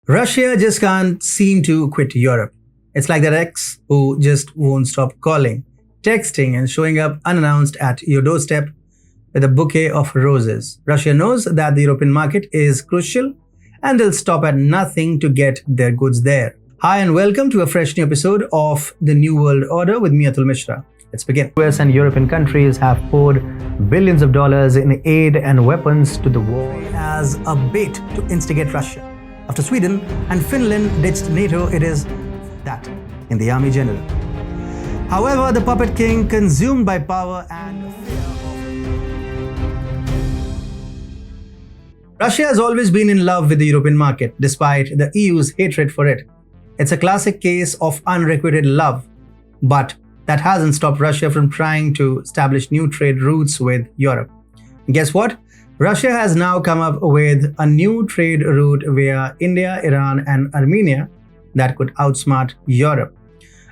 Russia just can't seem to quit Europe. It's like that ex who just won't stop calling, texting, and showing up unannounced at your doorstep with a bouquet of roses. Russia knows that the European market is crucial and they'll stop at nothing to get their goods there. Hi and welcome to a fresh new episode of The New World Order with me, Atul Mishra. Let's begin. US and European countries have poured billions of dollars in aid and weapons to the war as a bait to instigate Russia. After Sweden and Finland ditched NATO, it is that in the army general. However, the puppet king, consumed by power and fear Russia has always been in love with the European market, despite the EU's hatred for it. It's a classic case of unrequited love, but that hasn't stopped Russia from trying to establish new trade routes with Europe. And guess what? Russia has now come up with a new trade route via India, Iran, and Armenia that could outsmart Europe.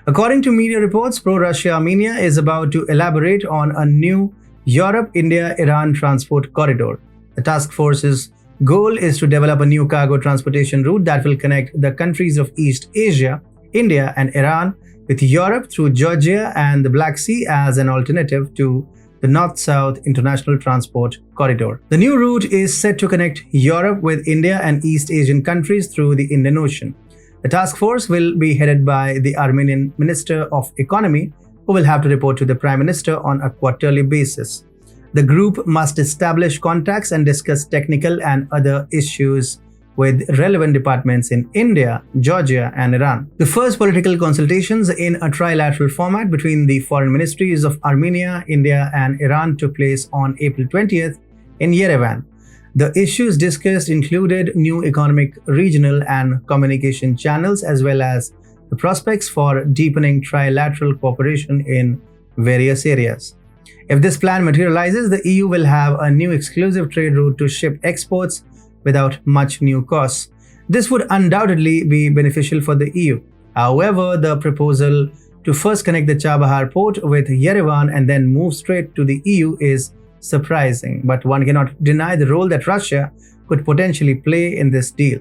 According to media reports, pro-Russia Armenia is about to elaborate on a new Europe-India-Iran transport corridor. The task force's goal is to develop a new cargo transportation route that will connect the countries of East Asia, India, and Iran with Europe through Georgia and the Black Sea as an alternative to the North-South International Transport Corridor. The new route is set to connect Europe with India and East Asian countries through the Indian Ocean. The task force will be headed by the Armenian Minister of Economy, who will have to report to the Prime Minister on a quarterly basis. The group must establish contacts and discuss technical and other issues with relevant departments in India, Georgia, and Iran. The first political consultations in a trilateral format between the foreign ministries of Armenia, India, and Iran took place on April 20th in Yerevan. The issues discussed included new economic, regional, and communication channels, as well as the prospects for deepening trilateral cooperation in various areas. If this plan materializes, the EU will have a new exclusive trade route to ship exports without much new costs. This would undoubtedly be beneficial for the EU. However, the proposal to first connect the Chabahar port with Yerevan and then move straight to the EU is surprising, but one cannot deny the role that Russia could potentially play in this deal.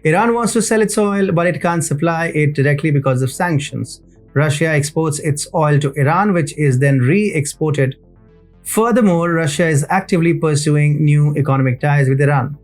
Iran wants to sell its oil, but it can't supply it directly because of sanctions. Russia exports its oil to Iran, which is then re-exported. Furthermore, Russia is actively pursuing new economic ties with Iran.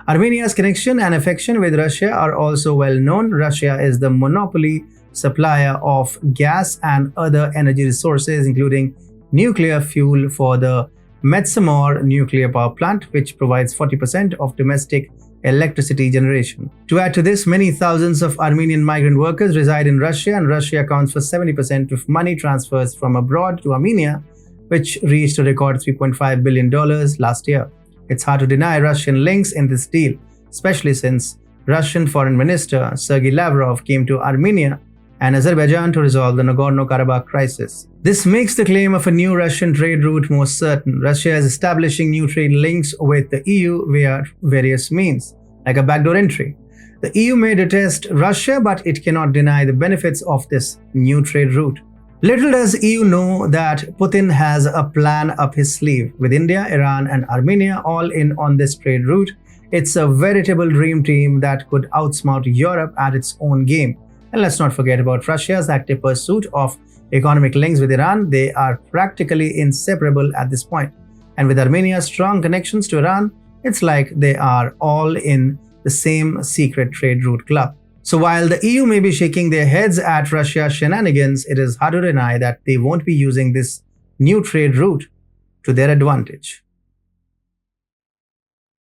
Armenia's connection and affection with Russia are also well known. Russia is the monopoly supplier of gas and other energy resources, including nuclear fuel for the Metsamor nuclear power plant, which provides 40% of domestic electricity generation. To add to this, many thousands of Armenian migrant workers reside in Russia, and Russia accounts for 70% of money transfers from abroad to Armenia, which reached a record $3.5 billion last year. It's hard to deny Russian links in this deal, especially since Russian Foreign Minister Sergei Lavrov came to Armenia and Azerbaijan to resolve the Nagorno-Karabakh crisis. This makes the claim of a new Russian trade route more certain. Russia is establishing new trade links with the EU via various means, like a backdoor entry. The EU may detest Russia, but it cannot deny the benefits of this new trade route. Little does EU know that Putin has a plan up his sleeve. With India, Iran, and Armenia all in on this trade route, it's a veritable dream team that could outsmart Europe at its own game. And let's not forget about Russia's active pursuit of economic links with Iran. They are practically inseparable at this point. And with Armenia's strong connections to Iran, it's like they are all in the same secret trade route club. So while the EU may be shaking their heads at Russia's shenanigans, it is hard to deny that they won't be using this new trade route to their advantage.